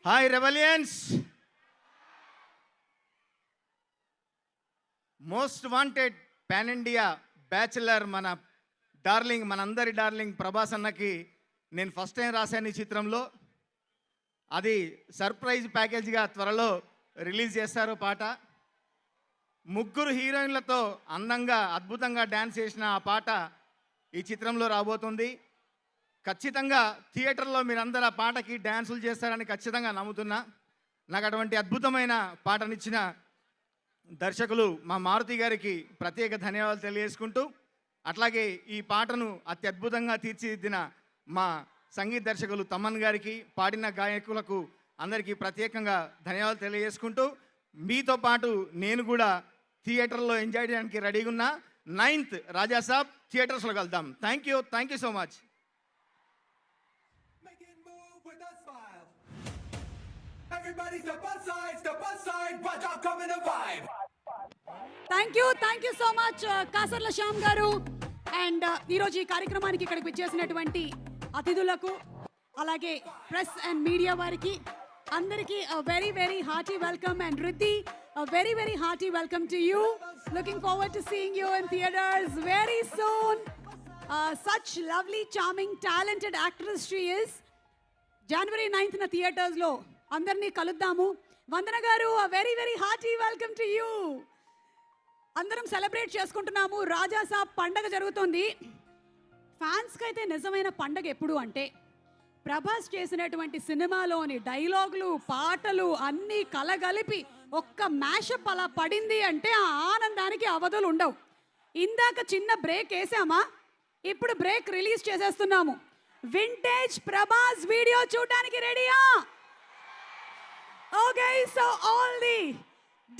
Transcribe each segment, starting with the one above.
Hi rebellions. Most wanted pan India bachelor మన darling, మనందరి darling Prabhas అన్నకి నేను ఫస్ట్ టైం రాశాను ఈ చిత్రంలో. అది సర్ప్రైజ్ ప్యాకేజ్గా త్వరలో రిలీజ్ చేస్తారు పాట. ముగ్గురు హీరోయిన్లతో అందంగా అద్భుతంగా డ్యాన్స్ చేసిన ఆ పాట ఈ చిత్రంలో రాబోతుంది. ఖచ్చితంగా థియేటర్లో మీరందరూ ఆ పాటకి డ్యాన్సులు చేస్తారని ఖచ్చితంగా నమ్ముతున్నా. నాకు అటువంటి అద్భుతమైన పాటనిచ్చిన దర్శకులు మా మారుతి గారికి ప్రత్యేక ధన్యవాదాలు తెలియజేసుకుంటూ, అట్లాగే ఈ పాటను అత్యద్భుతంగా తీర్చిదిద్దిన మా సంగీత దర్శకులు తమన్ గారికి, పాడిన గాయకులకు అందరికీ ప్రత్యేకంగా ధన్యవాదాలు తెలియజేసుకుంటూ, మీతో పాటు నేను కూడా థియేటర్లో ఎంజాయ్ చేయడానికి రెడీగా ఉన్నా. 9th రాజాసాబ్ థియేటర్స్లో కలుద్దాం. Thank you so much. Thank you so much Kasarla Shyam గారు. అండ్ ఈరోజు ఈ కార్యక్రమానికి ఇక్కడికి వచ్చేసినటువంటి అతిథులకు, అలాగే ప్రెస్ అండ్ మీడియా వారికి అందరికీ very very hearty welcome. And Riddhi, very very hearty welcome to you. Looking forward to seeing you in theaters very soon. Such lovely, charming, talented actress she is. January 9th na theaters lo andarni kaluddamu. Vandana garu, a very very hearty welcome to you. Andaram celebrate చేసుకుంటున్నాము. రాజా సాబ్ పండగ జరుగుతోంది. Fans కి అయితే నిజమైన పండగ ఎప్పుడు అంటే ప్రభాస్ చేసినటువంటి సినిమాలోని డైలాగులు, పాటలు అన్నీ కలగలిపి ఒక్క మ్యాషప్ అలా పడింది అంటే ఆ ఆనందానికి అవధులు ఉండవు. ఇందాక చిన్న బ్రేక్ వేసామా, ఇప్పుడు బ్రేక్ రిలీజ్ చేసేస్తున్నాము. వింటేజ్ ప్రభాస్ వీడియో చూడడానికి రెడీయా? Okay, so all the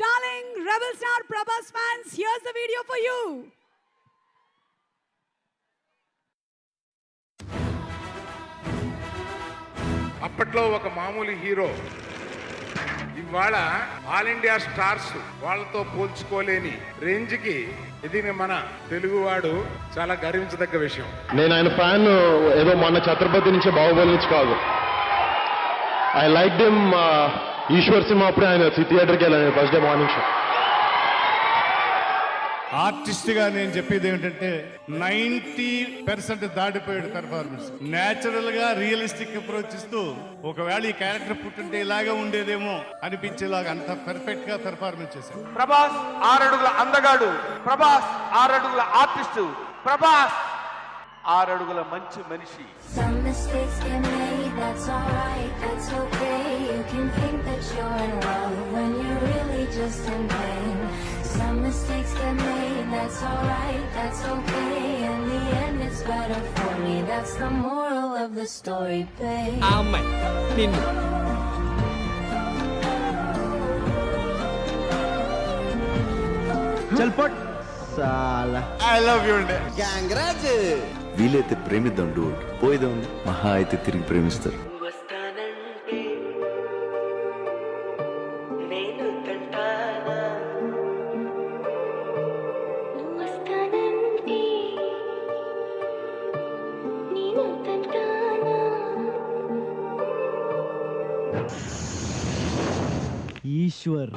darling rebel star Prabhas fans, here's the video for you. అప్పట్లో ఒక మామూలు హీరో ఇవాళ ఆల్ ఇండియా స్టార్స్ వాళ్ళతో పోల్చుకోలేని రేంజ్కి ఎదిగిన మన తెలుగువాడు చాలా గర్వించదగ్గ విషయం. నేను ఆయన ఫ్యాన్ ఏదో మొన్న ఛత్రపతి నుంచి బాహుబలి నుంచి కాదు. I like them. ఈశ్వర్ సినిమా అప్పుడే ఆయన థియేటర్కి వెళ్ళాను ఫస్ట్ డే మార్నింగ్ షో. ఆర్టిస్ట్గా నేను చెప్పేది ఏమిటంటే 90% దాటిపోయాడు పెర్ఫార్మెన్స్. న్యాచురల్గా రియలిస్టిక్ అప్రోచ్ ఇస్తూ ఒకవేళ ఈ క్యారెక్టర్ పుట్టుంటే ఇలాగే ఉండేదేమో అనిపించేలాగా అంత పర్ఫెక్ట్ గా పెర్ఫార్మెన్స్ చేశాడు. ప్రభాస్ 6 అడుగుల అందగాడు, ప్రభాస్ 6 అడుగుల ఆర్టిస్టు, ప్రభాస్ 6 అడుగుల మంచి మనిషి. Some mistakes get made, that's alright, that's okay. You can think that you're in love when you're really just in pain. Some mistakes get made, that's alright, that's okay. In the end it's better for me, that's the moral of the story, babe. Amen. Ninnu. చల్ పట్ సాలా. I love you. Congrats. వీలైతే ప్రేమిద్దాం Dude, పోయిదాం మహా అయితే తిరిగి ప్రేమిస్తారు. ఈశ్వర్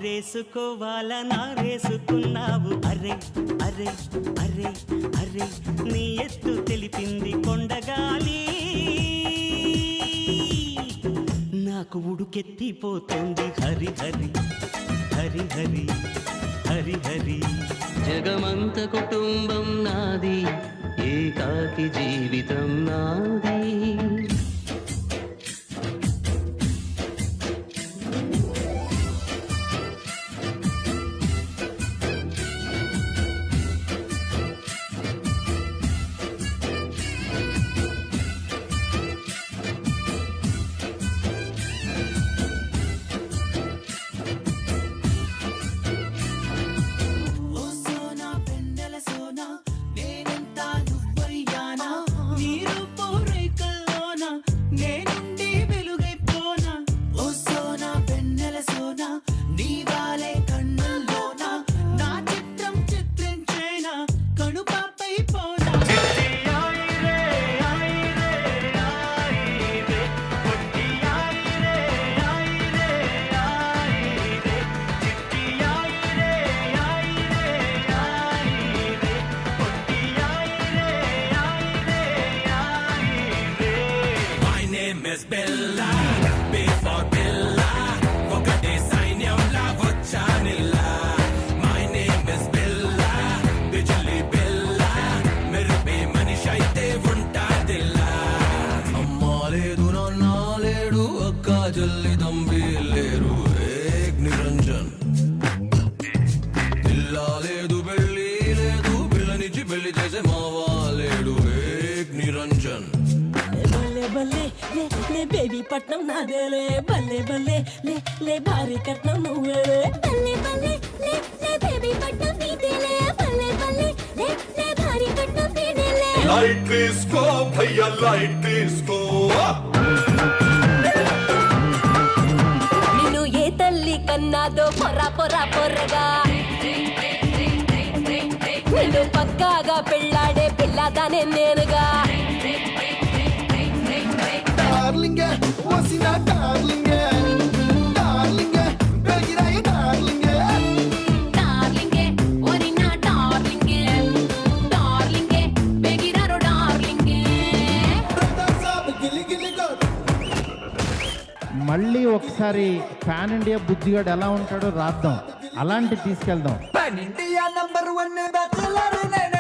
రేసుకోవాల నారేసుకున్నావు. అరే అరే అరే అరే నీ ఎత్తు తెలిపింది కొండగాలి, నాకు ఉడుకెత్తిపోతుంది. హరి హరి హరి హరి హరి హరి. జగమంత కుటుంబం నాది, ఏకాకి జీవితం నాది. is Bella, B for Bella, ఒకటే సైన్యంలా వచ్చానిలా. My name is Bella, బిజలి Bella, మెరుపే మనిషి అయితే ఉంటాదిలా. అమ్మా లేదు నాన్న లేడు, అక్క చెల్లి తమ్మి లేరు, ఏక్ నిరంజన్. పిల్ల లేదు పెళ్ళి లేదు, పిల్లనిచ్చి పెళ్లి చేసే మావా లేడు, ఏక్ నిరంజన్. బల్లే బల్లే లే లే బేబీ పట్నం నాదేలే, బల్లే బల్లే లే లే భారీ కట్నం నువ్వేలే. బల్లే బల్లే లే లే బేబీ పట్నం నీదేలే, బల్లే బల్లే లే లే భారీ పట్నం నీదేలే. లైట్ తీసుకో భయ్యా లైట్ తీసుకో. నిన్ను ఏ తల్లి కన్నాదో పొర్రా పొర్రా పొర్రగా, నిన్ను పక్కాగా పెళ్ళాడే పిల్లదానే నేనుగా. డార్లింగే వసిన డార్లింగే, డార్లింగే బెగిరాయ డార్లింగే. డార్లింగే ఒరినా డార్లింగే, డార్లింగే బెగిరారో డార్లింగే. మళ్ళీ ఒకసారి పాన్ ఇండియా బుజ్జిగాడు ఎలా ఉంటాడో రాద్దాం, అలాంటి తీసుకెళ్దాం. పాన్ ఇండియా నంబర్ 1 బ్యాచిలర్ నేనే.